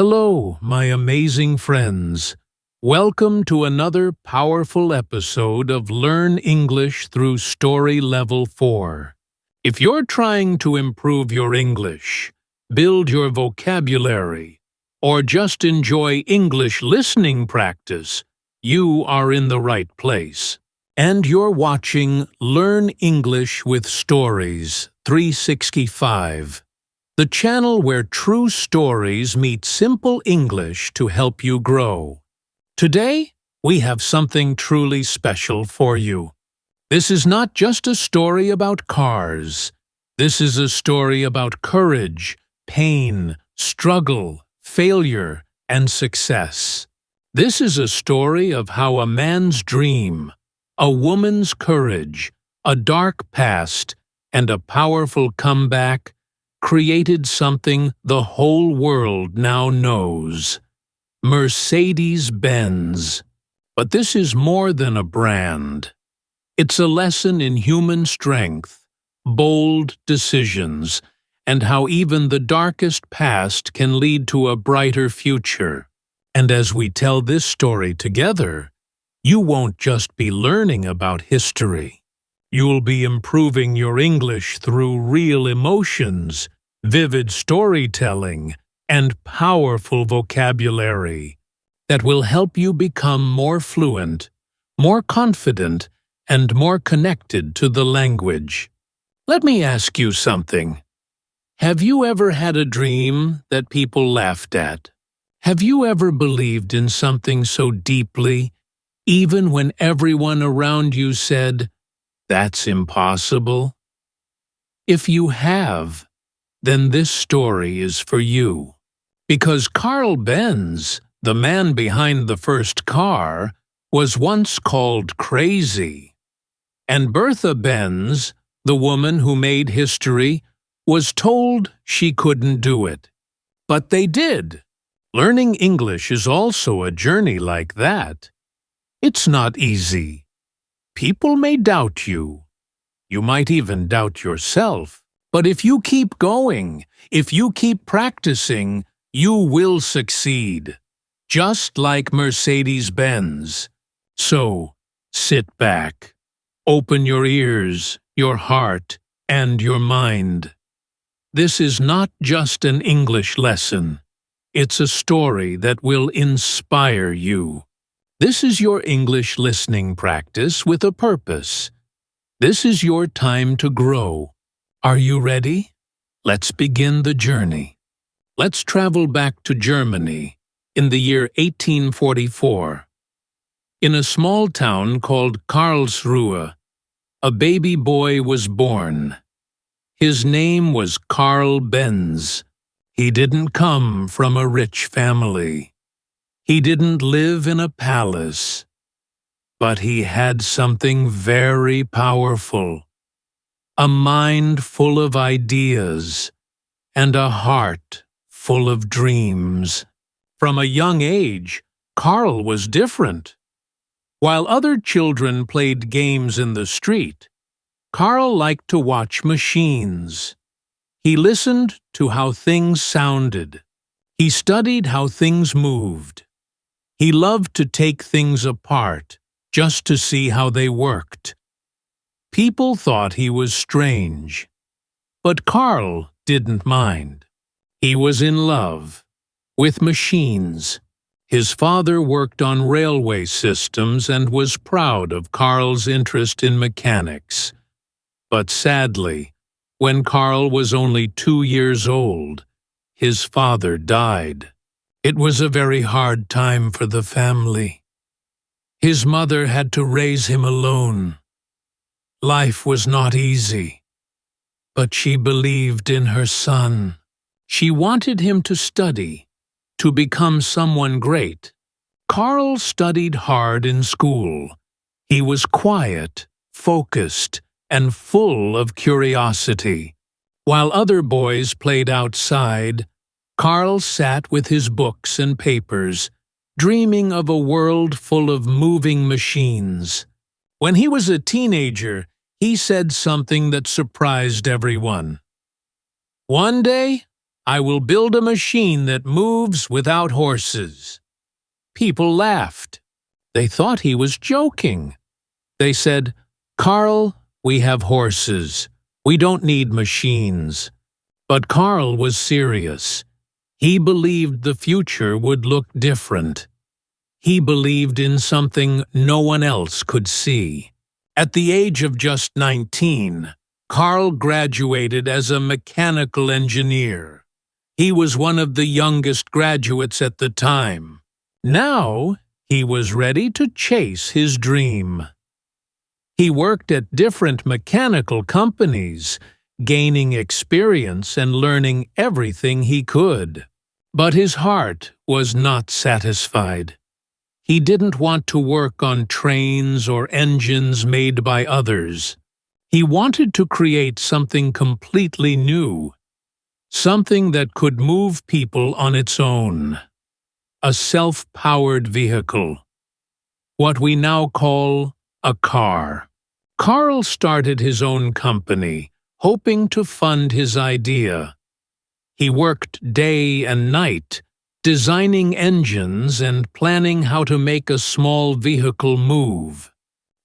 Hello, my amazing friends. Welcome to another powerful episode of Learn English through Story Level 4. If you're trying to improve your English, build your vocabulary, or just enjoy English listening practice, you are in the right place. And you're watching Learn English with Stories 365. The channel where true stories meet simple English to help you grow. Today, we have something truly special for you. This is not just a story about cars. This is a story about courage, pain, struggle, failure, and success. This is a story of how a man's dream, a woman's courage, a dark past, and a powerful comeback created something the whole world now knows: Mercedes-Benz. But this is more than a brand. It's a lesson in human strength, bold decisions, and how even the darkest past can lead to a brighter future. And as we tell this story together, you won't just be learning about history. You'll be improving your English through real emotions, vivid storytelling, and powerful vocabulary that will help you become more fluent, more confident, and more connected to the language. Let me ask you something. Have you ever had a dream that people laughed at? Have you ever believed in something so deeply, even when everyone around you said, "That's impossible"? If you have, then this story is for you. Because Carl Benz, the man behind the first car, was once called crazy. And Bertha Benz, the woman who made history, was told she couldn't do it. But they did. Learning English is also a journey like that. It's not easy. People may doubt you. You might even doubt yourself. But if you keep going, if you keep practicing, you will succeed. Just like Mercedes-Benz. So, sit back. Open your ears, your heart, and your mind. This is not just an English lesson. It's a story that will inspire you. This is your English listening practice with a purpose. This is your time to grow. Are you ready? Let's begin the journey. Let's travel back to Germany in the year 1844. In a small town called Karlsruhe, a baby boy was born. His name was Carl Benz. He didn't come from a rich family. He didn't live in a palace. But he had something very powerful. A mind full of ideas, and a heart full of dreams. From a young age, Carl was different. While other children played games in the street, Carl liked to watch machines. He listened to how things sounded. He studied how things moved. He loved to take things apart just to see how they worked. People thought he was strange, but Carl didn't mind. He was in love with machines. His father worked on railway systems and was proud of Carl's interest in mechanics. But sadly, when Carl was only 2 years old, his father died. It was a very hard time for the family. His mother had to raise him alone. Life was not easy, but she believed in her son. She wanted him to study, to become someone great. Carl studied hard in school. He was quiet, focused, and full of curiosity. While other boys played outside, Carl sat with his books and papers, dreaming of a world full of moving machines. When he was a teenager, he said something that surprised everyone. "One day, I will build a machine that moves without horses." People laughed. They thought he was joking. They said, "Carl, we have horses. We don't need machines." But Carl was serious. He believed the future would look different. He believed in something no one else could see. At the age of just 19, Carl graduated as a mechanical engineer. He was one of the youngest graduates at the time. Now, he was ready to chase his dream. He worked at different mechanical companies, gaining experience and learning everything he could. But his heart was not satisfied. He didn't want to work on trains or engines made by others. He wanted to create something completely new, something that could move people on its own. A self-powered vehicle, what we now call a car. Carl started his own company, hoping to fund his idea. He worked day and night, designing engines and planning how to make a small vehicle move.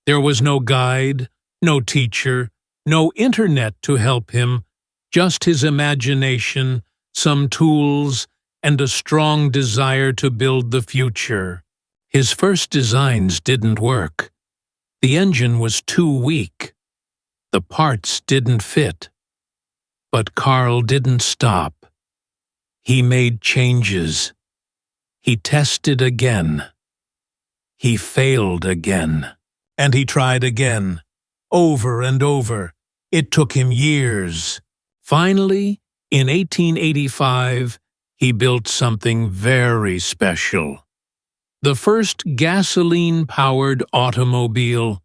There was no guide, no teacher, no internet to help him, just his imagination, some tools, and a strong desire to build the future. His first designs didn't work. The engine was too weak. The parts didn't fit. But Carl didn't stop. He made changes. He tested again. He failed again. And he tried again, over and over. It took him years. Finally, in 1885, he built something very special. The first gasoline-powered automobile.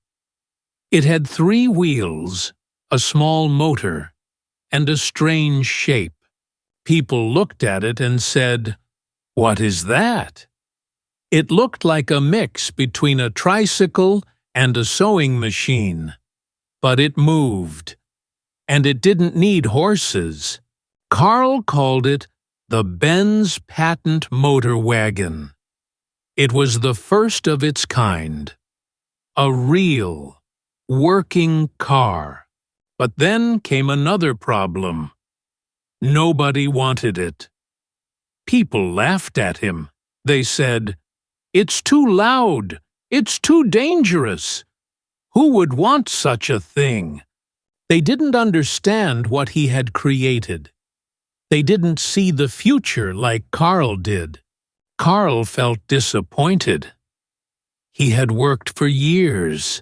It had 3 wheels, a small motor, and a strange shape. People looked at it and said, "What is that?" It looked like a mix between a tricycle and a sewing machine. But it moved. And it didn't need horses. Carl called it the Benz patent motor wagon. It was the first of its kind. A real, working car. But then came another problem. Nobody wanted it. People laughed at him. They said, "It's too loud. It's too dangerous. Who would want such a thing?" They didn't understand what he had created. They didn't see the future like Carl did. Carl felt disappointed. He had worked for years.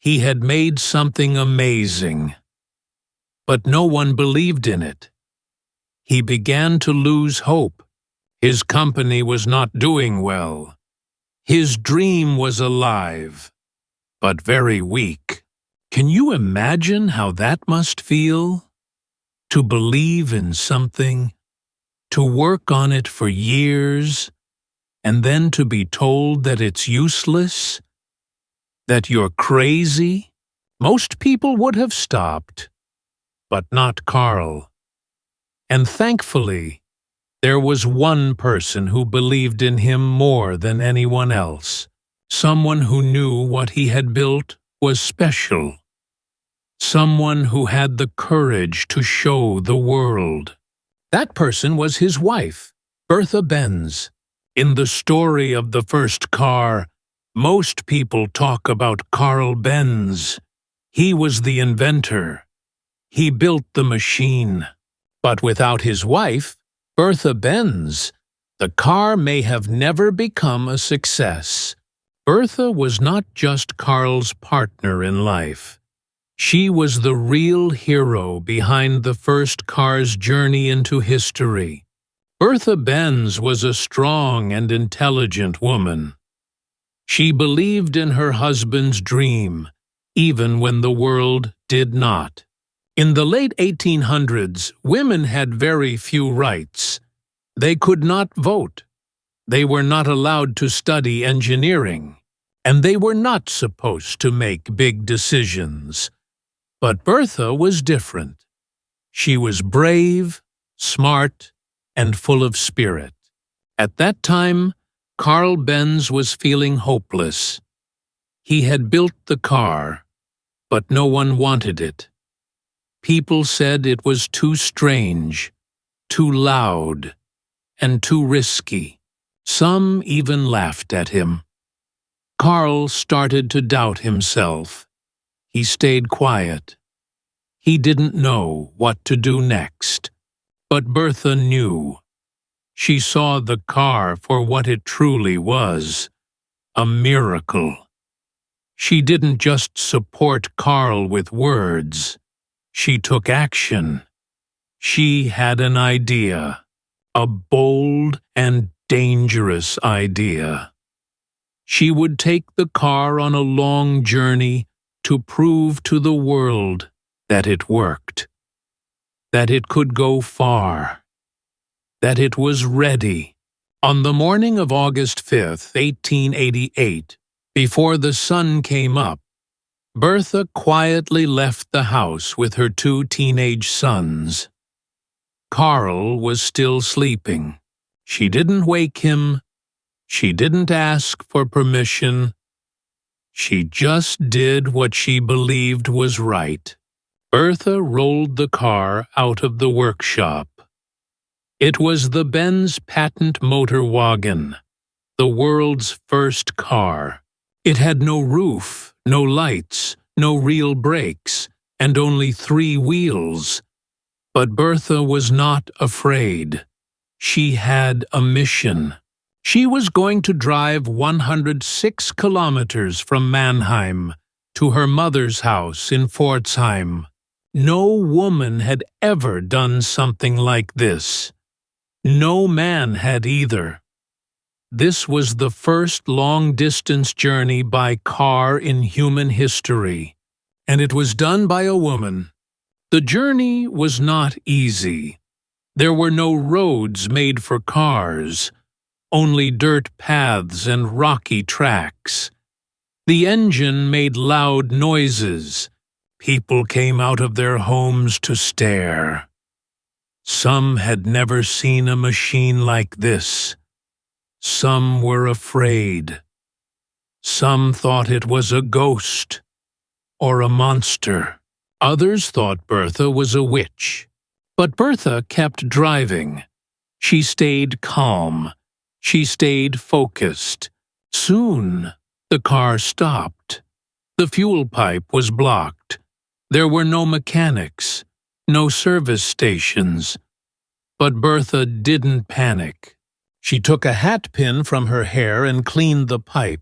He had made something amazing. But no one believed in it. He began to lose hope. His company was not doing well. His dream was alive, but very weak. Can you imagine how that must feel? To believe in something, to work on it for years, and then to be told that it's useless, that you're crazy? Most people would have stopped, but not Carl. And thankfully, there was one person who believed in him more than anyone else, someone who knew what he had built was special, someone who had the courage to show the world. That person was his wife, Bertha Benz. In the story of the first car, most people talk about Carl Benz. He was the inventor. He built the machine. But without his wife, Bertha Benz, the car may have never become a success. Bertha was not just Carl's partner in life. She was the real hero behind the first car's journey into history. Bertha Benz was a strong and intelligent woman. She believed in her husband's dream, even when the world did not. In the late 1800s, women had very few rights. They could not vote. They were not allowed to study engineering. And they were not supposed to make big decisions. But Bertha was different. She was brave, smart, and full of spirit. At that time, Carl Benz was feeling hopeless. He had built the car, but no one wanted it. People said it was too strange, too loud, and too risky. Some even laughed at him. Carl started to doubt himself. He stayed quiet. He didn't know what to do next. But Bertha knew. She saw the car for what it truly was, a miracle. She didn't just support Carl with words. She took action. She had an idea, a bold and dangerous idea. She would take the car on a long journey to prove to the world that it worked, that it could go far, that it was ready. On the morning of August 5th, 1888, before the sun came up, Bertha quietly left the house with her 2 teenage sons. Carl was still sleeping. She didn't wake him. She didn't ask for permission. She just did what she believed was right. Bertha rolled the car out of the workshop. It was the Benz patent motor wagon, the world's first car. It had no roof, no lights, no real brakes, and only 3 wheels. But Bertha was not afraid. She had a mission. She was going to drive 106 kilometers from Mannheim to her mother's house in Pforzheim. No woman had ever done something like this. No man had either. This was the first long-distance journey by car in human history, and it was done by a woman. The journey was not easy. There were no roads made for cars, only dirt paths and rocky tracks. The engine made loud noises. People came out of their homes to stare. Some had never seen a machine like this. Some were afraid. Some thought it was a ghost or a monster. Others thought Bertha was a witch. But Bertha kept driving. She stayed calm. She stayed focused. Soon, the car stopped. The fuel pipe was blocked. There were no mechanics, no service stations. But Bertha didn't panic. She took a hat pin from her hair and cleaned the pipe.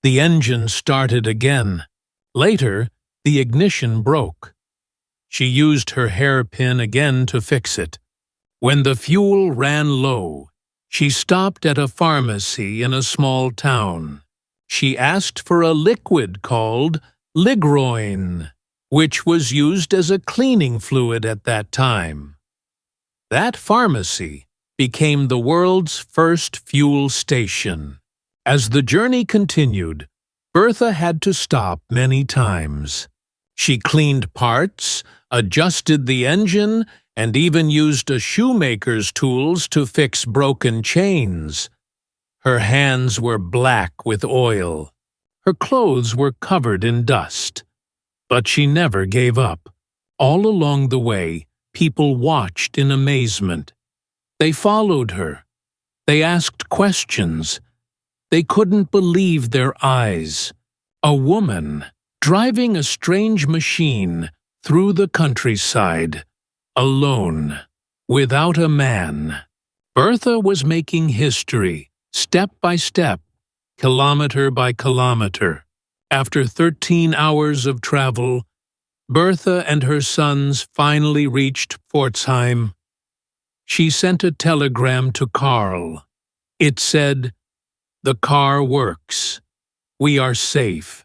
The engine started again. Later, the ignition broke. She used her hairpin again to fix it. When the fuel ran low, she stopped at a pharmacy in a small town. She asked for a liquid called Ligroin, which was used as a cleaning fluid at that time. That pharmacy became the world's first fuel station. As the journey continued, Bertha had to stop many times. She cleaned parts, adjusted the engine, and even used a shoemaker's tools to fix broken chains. Her hands were black with oil. Her clothes were covered in dust. But she never gave up. All along the way, people watched in amazement. They followed her. They asked questions. They couldn't believe their eyes. A woman driving a strange machine through the countryside, alone, without a man. Bertha was making history, step by step, kilometer by kilometer. After 13 hours of travel, Bertha and her sons finally reached Pforzheim. She sent a telegram to Carl. It said, "The car works. We are safe.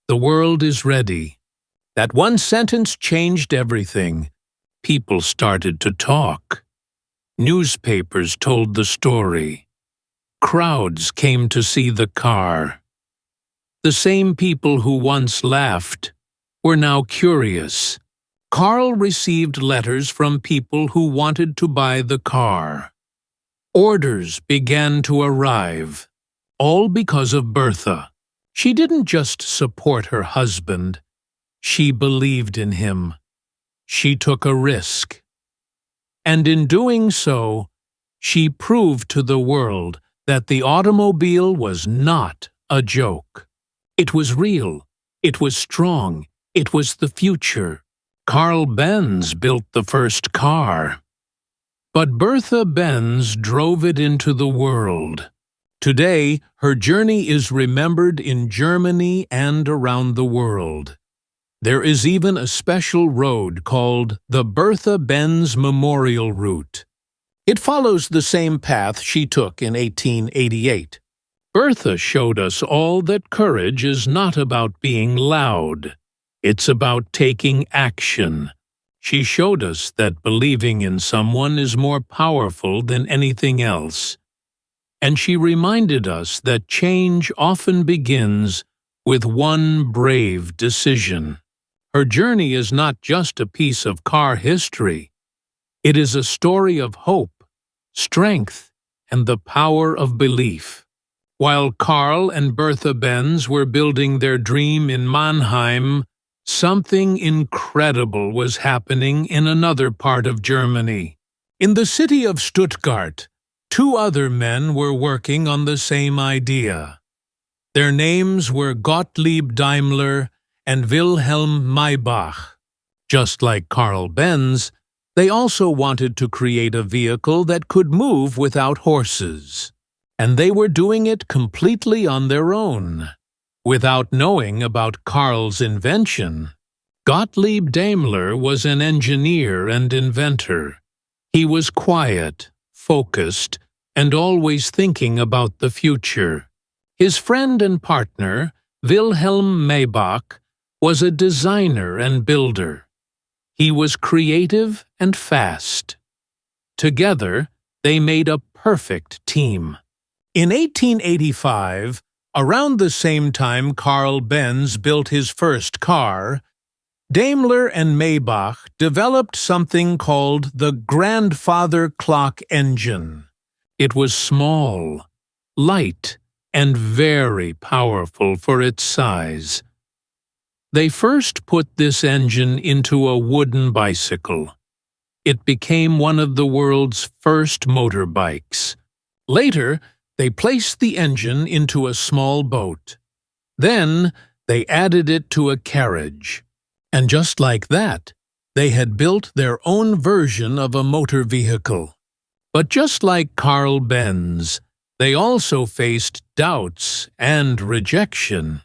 The world is ready." That one sentence changed everything. People started to talk. Newspapers told the story. Crowds came to see the car. The same people who once laughed were now curious. Karl received letters from people who wanted to buy the car. Orders began to arrive, all because of Bertha. She didn't just support her husband, she believed in him. She took a risk. And in doing so, she proved to the world that the automobile was not a joke. It was real, it was strong, it was the future. Karl Benz built the first car. But Bertha Benz drove it into the world. Today, her journey is remembered in Germany and around the world. There is even a special road called the Bertha Benz Memorial Route. It follows the same path she took in 1888. Bertha showed us all that courage is not about being loud. It's about taking action. She showed us that believing in someone is more powerful than anything else. And she reminded us that change often begins with one brave decision. Her journey is not just a piece of car history. It is a story of hope, strength, and the power of belief. While Karl and Bertha Benz were building their dream in Mannheim, something incredible was happening in another part of Germany. In the city of Stuttgart, two other men were working on the same idea. Their names were Gottlieb Daimler and Wilhelm Maybach. Just like Karl Benz, they also wanted to create a vehicle that could move without horses. And they were doing it completely on their own. Without knowing about Karl's invention, Gottlieb Daimler was an engineer and inventor. He was quiet, focused, and always thinking about the future. His friend and partner, Wilhelm Maybach, was a designer and builder. He was creative and fast. Together, they made a perfect team. In 1885, around the same time Karl Benz built his first car, Daimler and Maybach developed something called the grandfather clock engine. It was small, light, and very powerful for its size. They first put this engine into a wooden bicycle. It became one of the world's first motorbikes. Later, they placed the engine into a small boat. Then, they added it to a carriage. And just like that, they had built their own version of a motor vehicle. But just like Karl Benz, they also faced doubts and rejection.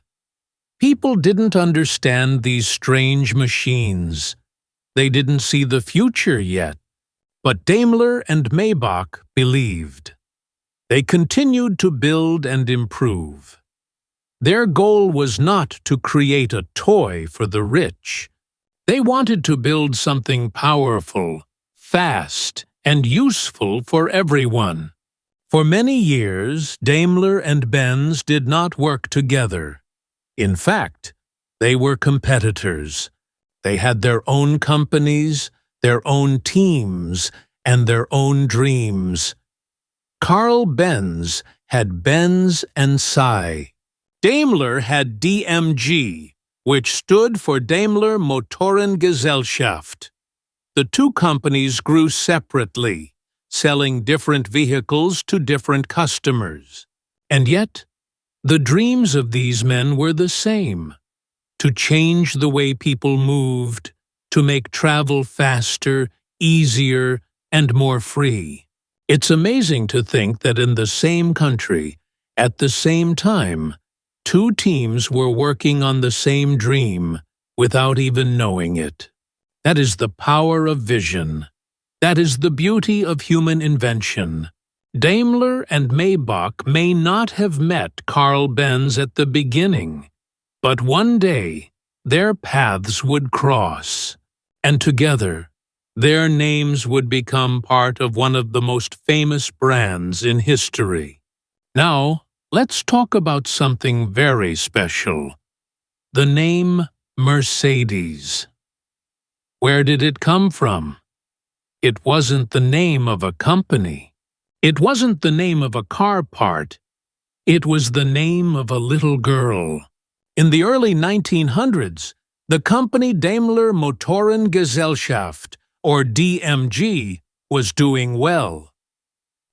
People didn't understand these strange machines. They didn't see the future yet. But Daimler and Maybach believed. They continued to build and improve. Their goal was not to create a toy for the rich. They wanted to build something powerful, fast, and useful for everyone. For many years, Daimler and Benz did not work together. In fact, they were competitors. They had their own companies, their own teams, and their own dreams. Karl Benz had Benz and Nazi. Daimler had DMG, which stood for Daimler Motorengesellschaft. The two companies grew separately, selling different vehicles to different customers. And yet, the dreams of these men were the same: to change the way people moved, to make travel faster, easier, and more free. It's amazing to think that in the same country, at the same time, two teams were working on the same dream without even knowing it. That is the power of vision. That is the beauty of human invention. Daimler and Maybach may not have met Karl Benz at the beginning, but one day their paths would cross, and together their names would become part of one of the most famous brands in history. Now, let's talk about something very special: the name Mercedes. Where did it come from? It wasn't the name of a company. It wasn't the name of a car part. It was the name of a little girl. In the early 1900s, the company Daimler Motorengesellschaft, or DMG, was doing well.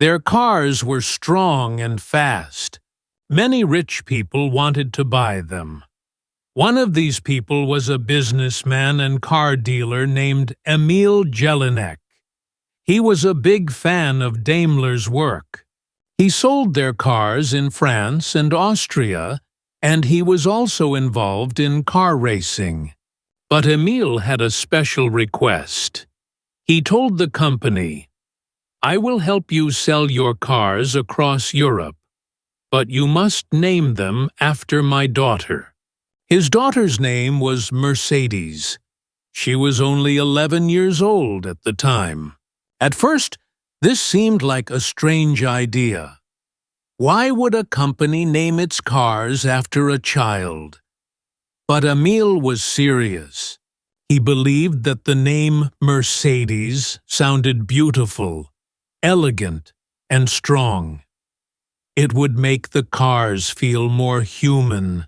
Their cars were strong and fast. Many rich people wanted to buy them. One of these people was a businessman and car dealer named Emil Jelinek. He was a big fan of Daimler's work. He sold their cars in France and Austria, and he was also involved in car racing. But Emil had a special request. He told the company, "I will help you sell your cars across Europe, but you must name them after my daughter." His daughter's name was Mercedes. She was only 11 years old at the time. At first, this seemed like a strange idea. Why would a company name its cars after a child? But Emil was serious. He believed that the name Mercedes sounded beautiful, elegant, and strong. It would make the cars feel more human,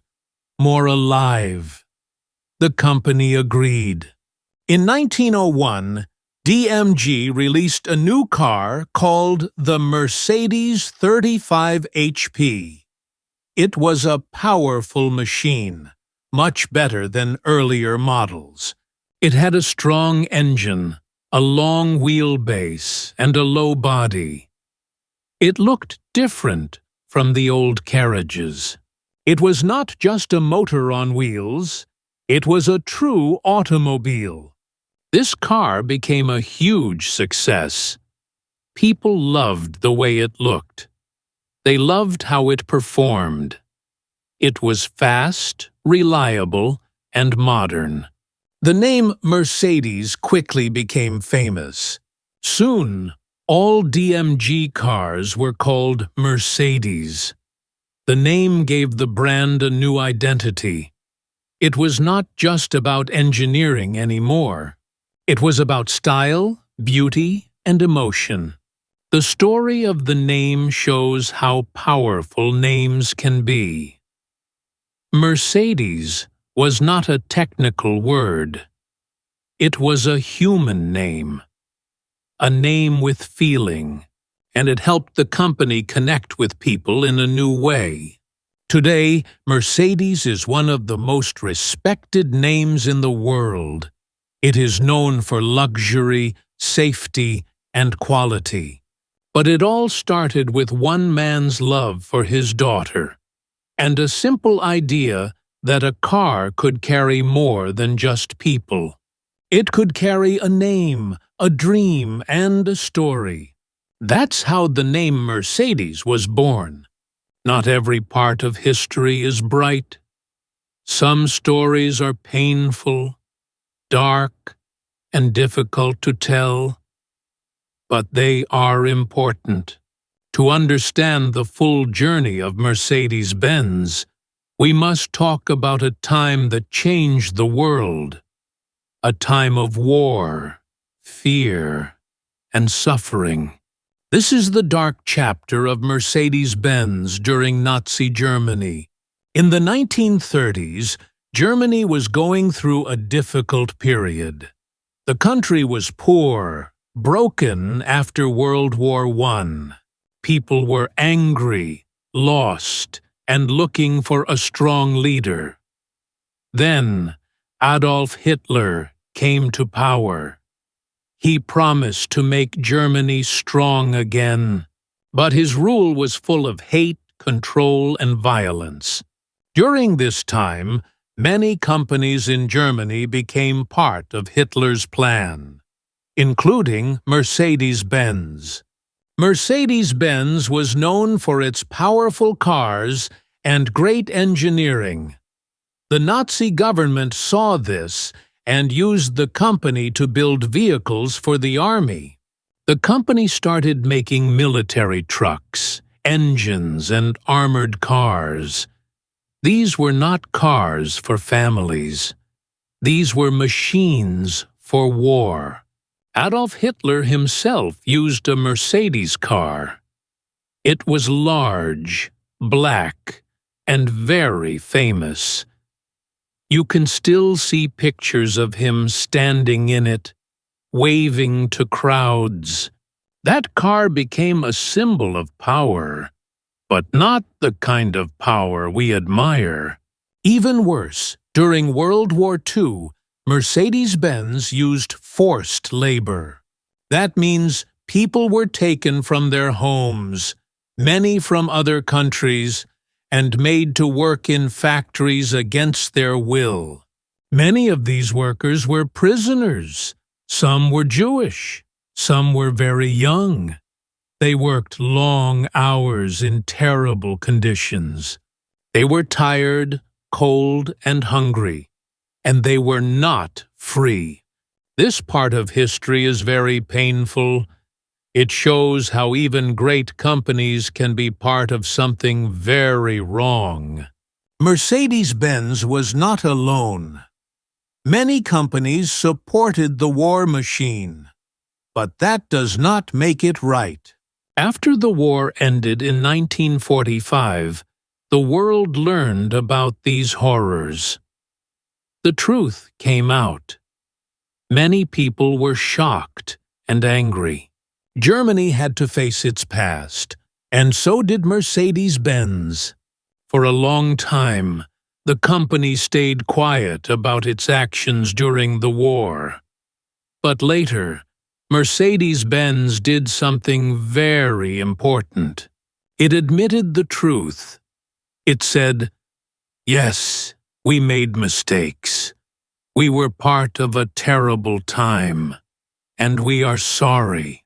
more alive. The company agreed. In 1901, DMG released a new car called the Mercedes 35 HP. It was a powerful machine, much better than earlier models. It had a strong engine, a long wheelbase, and a low body. It looked different from the old carriages. It was not just a motor on wheels, it was a true automobile. This car became a huge success. People loved the way it looked. They loved how it performed. It was fast, reliable, and modern. The name Mercedes quickly became famous. Soon, all DMG cars were called Mercedes. The name gave the brand a new identity. It was not just about engineering anymore. It was about style, beauty, and emotion. The story of the name shows how powerful names can be. Mercedes was not a technical word. It was a human name, a name with feeling, and it helped the company connect with people in a new way. Today, Mercedes is one of the most respected names in the world. It is known for luxury, safety, and quality. But it all started with one man's love for his daughter, and a simple idea that a car could carry more than just people. It could carry a name, a dream, and a story. That's how the name Mercedes was born. Not every part of history is bright. Some stories are painful, dark, and difficult to tell, but they are important. To understand the full journey of Mercedes-Benz, we must talk about a time that changed the world, a time of war, fear, and suffering. This is the dark chapter of Mercedes-Benz during Nazi Germany. In the 1930s, Germany was going through a difficult period. The country was poor, broken after World War I. People were angry, lost, and looking for a strong leader. Then, Adolf Hitler came to power. He promised to make Germany strong again, but his rule was full of hate, control, and violence. During this time, many companies in Germany became part of Hitler's plan, including Mercedes-Benz. Mercedes-Benz was known for its powerful cars and great engineering. The Nazi government saw this and used the company to build vehicles for the army. The company started making military trucks, engines, and armored cars. These were not cars for families. These were machines for war. Adolf Hitler himself used a Mercedes car. It was large, black, and very famous. You can still see pictures of him standing in it, waving to crowds. That car became a symbol of power, but not the kind of power we admire. Even worse, during World War II, Mercedes-Benz used forced labor. That means people were taken from their homes, many from other countries, and made to work in factories against their will. Many of these workers were prisoners. Some were Jewish. Some were very young. They worked long hours in terrible conditions. They were tired, cold, and hungry, and they were not free. This part of history is very painful. It shows how even great companies can be part of something very wrong. Mercedes-Benz was not alone. Many companies supported the war machine, but that does not make it right. After the war ended in 1945, the world learned about these horrors. The truth came out. Many people were shocked and angry. Germany had to face its past, and so did Mercedes-Benz. For a long time, the company stayed quiet about its actions during the war. But later, Mercedes-Benz did something very important. It admitted the truth. It said, "Yes, we made mistakes. We were part of a terrible time, and we are sorry."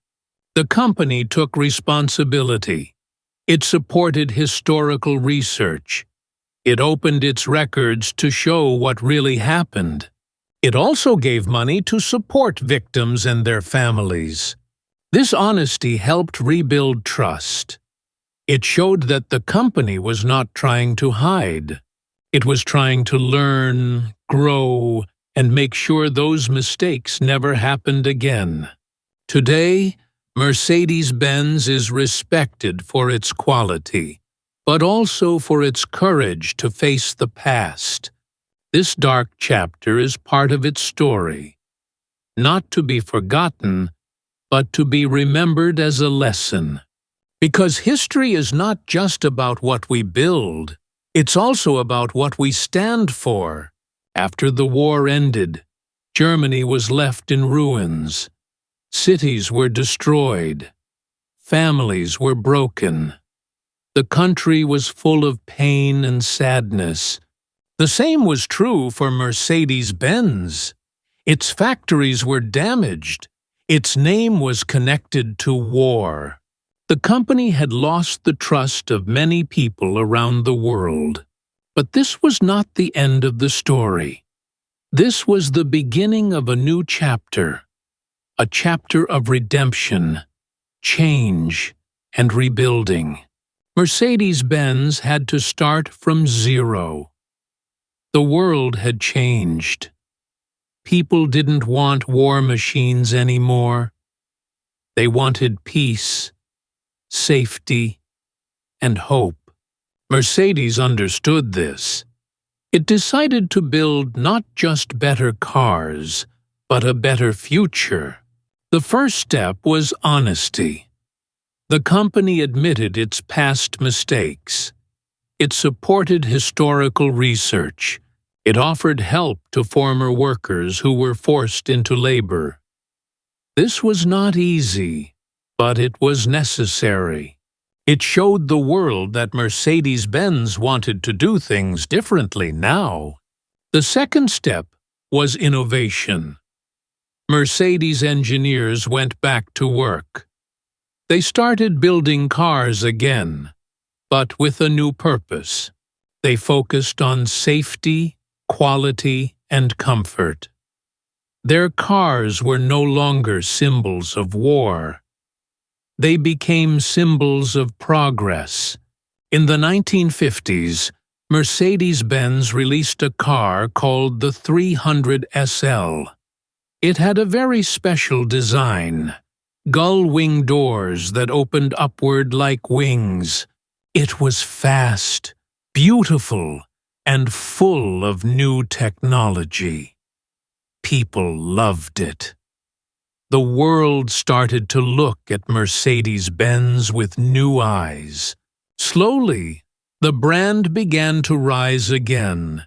The company took responsibility. It supported historical research. It opened its records to show what really happened. It also gave money to support victims and their families. This honesty helped rebuild trust. It showed that the company was not trying to hide. It was trying to learn, grow, and make sure those mistakes never happened again. Today, Mercedes-Benz is respected for its quality, but also for its courage to face the past. This dark chapter is part of its story, not to be forgotten, but to be remembered as a lesson. Because history is not just about what we build, it's also about what we stand for. After the war ended, Germany was left in ruins. Cities were destroyed. Families were broken. The country was full of pain and sadness. The same was true for Mercedes-Benz. Its factories were damaged. Its name was connected to war. The company had lost the trust of many people around the world. But this was not the end of the story. This was the beginning of a new chapter, a chapter of redemption, change, and rebuilding. Mercedes-Benz had to start from zero. The world had changed. People didn't want war machines anymore. They wanted peace, safety, and hope. Mercedes understood this. It decided to build not just better cars, but a better future. The first step was honesty. The company admitted its past mistakes. It supported historical research. It offered help to former workers who were forced into labor. This was not easy, but it was necessary. It showed the world that Mercedes-Benz wanted to do things differently now. The second step was innovation. Mercedes engineers went back to work. They started building cars again, but with a new purpose. They focused on safety, quality, and comfort. Their cars were no longer symbols of war. They became symbols of progress. In the 1950s, Mercedes-Benz released a car called the 300 SL. It had a very special design. Gull-wing doors that opened upward like wings. It was fast, beautiful, and full of new technology. People loved it. The world started to look at Mercedes-Benz with new eyes. Slowly, the brand began to rise again.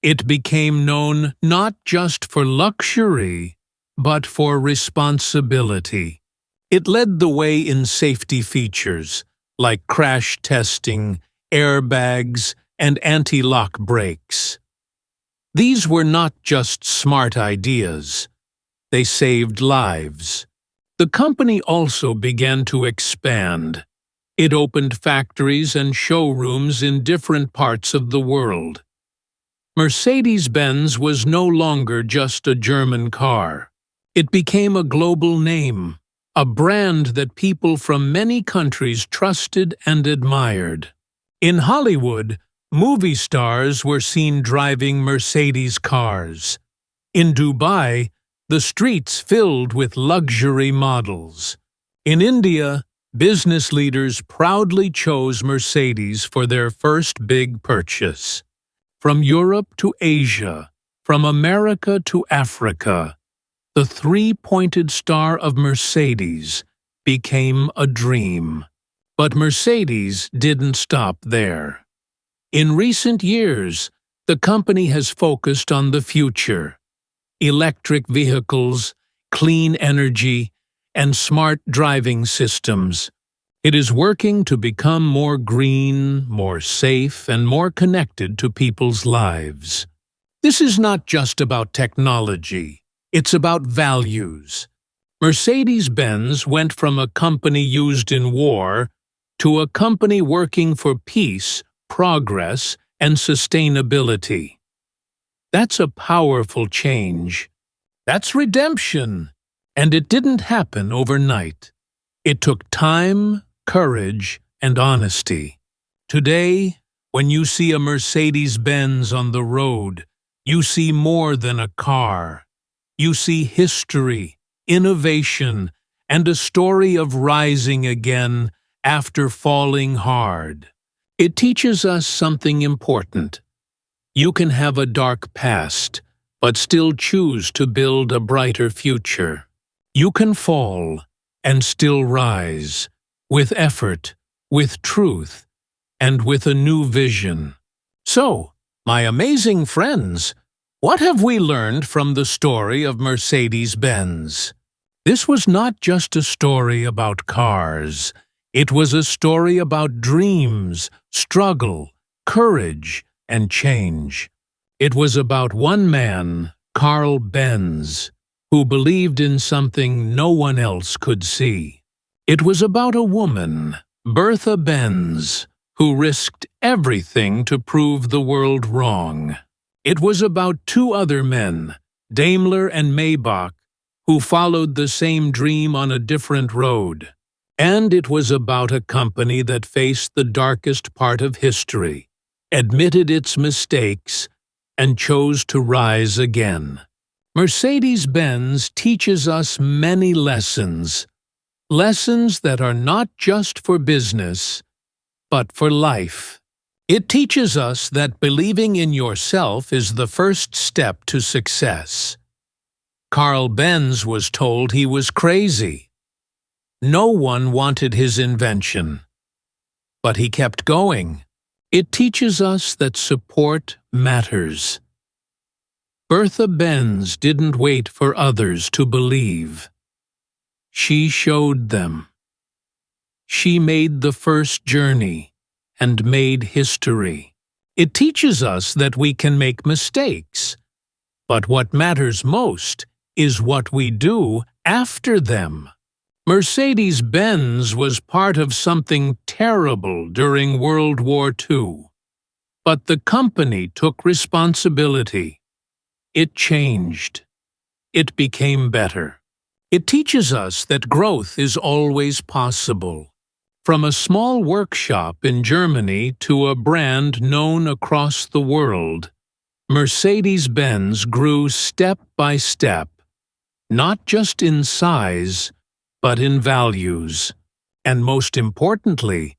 It became known not just for luxury, but for responsibility. It led the way in safety features, like crash testing, airbags, and anti-lock brakes. These were not just smart ideas. They saved lives. The company also began to expand. It opened factories and showrooms in different parts of the world. Mercedes-Benz was no longer just a German car. It became a global name, a brand that people from many countries trusted and admired. In Hollywood, movie stars were seen driving Mercedes cars. In Dubai, the streets filled with luxury models. In India, business leaders proudly chose Mercedes for their first big purchase. From Europe to Asia, from America to Africa, the three-pointed star of Mercedes became a dream. But Mercedes didn't stop there. In recent years, the company has focused on the future: electric vehicles, clean energy, and smart driving systems. It is working to become more green, more safe, and more connected to people's lives. This is not just about technology. It's about values. Mercedes-Benz went from a company used in war to a company working for peace, progress, and sustainability. That's a powerful change. That's redemption. And it didn't happen overnight. It took time, courage, and honesty. Today, when you see a Mercedes-Benz on the road, you see more than a car. You see history, innovation, and a story of rising again after falling hard. It teaches us something important. You can have a dark past, but still choose to build a brighter future. You can fall and still rise, with effort, with truth, and with a new vision. So, my amazing friends, what have we learned from the story of Mercedes-Benz? This was not just a story about cars. It was a story about dreams, struggle, courage, and change. It was about one man, Carl Benz, who believed in something no one else could see. It was about a woman, Bertha Benz, who risked everything to prove the world wrong. It was about two other men, Daimler and Maybach, who followed the same dream on a different road. And it was about a company that faced the darkest part of history, admitted its mistakes, and chose to rise again. Mercedes-Benz teaches us many lessons. Lessons that are not just for business, but for life. It teaches us that believing in yourself is the first step to success. Carl Benz was told he was crazy. No one wanted his invention. But he kept going. It teaches us that support matters. Bertha Benz didn't wait for others to believe. She showed them. She made the first journey and made history. It teaches us that we can make mistakes, but what matters most is what we do after them. Mercedes-Benz was part of something terrible during World War II, but the company took responsibility. It changed. It became better. It teaches us that growth is always possible. From a small workshop in Germany to a brand known across the world, Mercedes-Benz grew step by step. not just in size, but in values. And most importantly,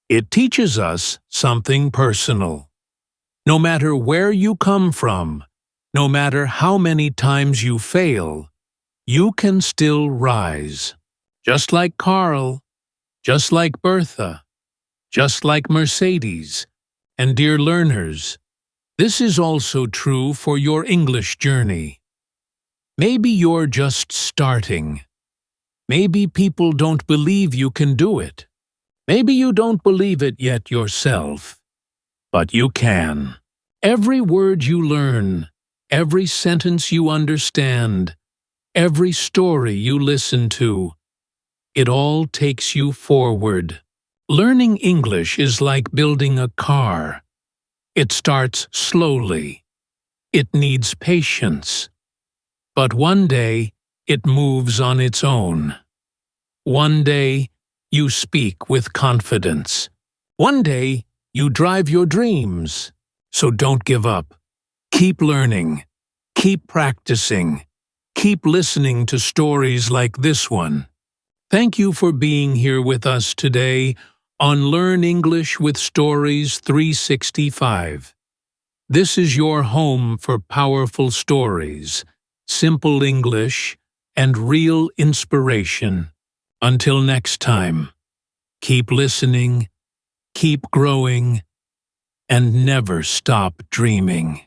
it teaches us something personal. No matter where you come from, no matter how many times you fail, you can still rise. Just like Carl, just like Bertha, just like Mercedes, and dear learners, this is also true for your English journey. Maybe you're just starting. Maybe people don't believe you can do it. Maybe you don't believe it yet yourself. But you can. Every word you learn, every sentence you understand, every story you listen to, it all takes you forward. Learning English is like building a car. It starts slowly. It needs patience. But one day, it moves on its own. One day, you speak with confidence. One day, you drive your dreams. So don't give up. Keep learning. Keep practicing. Keep listening to stories like this one. Thank you for being here with us today on Learn English with Stories 365. This is your home for powerful stories, simple English, and real inspiration. Until next time, keep listening, keep growing, and never stop dreaming.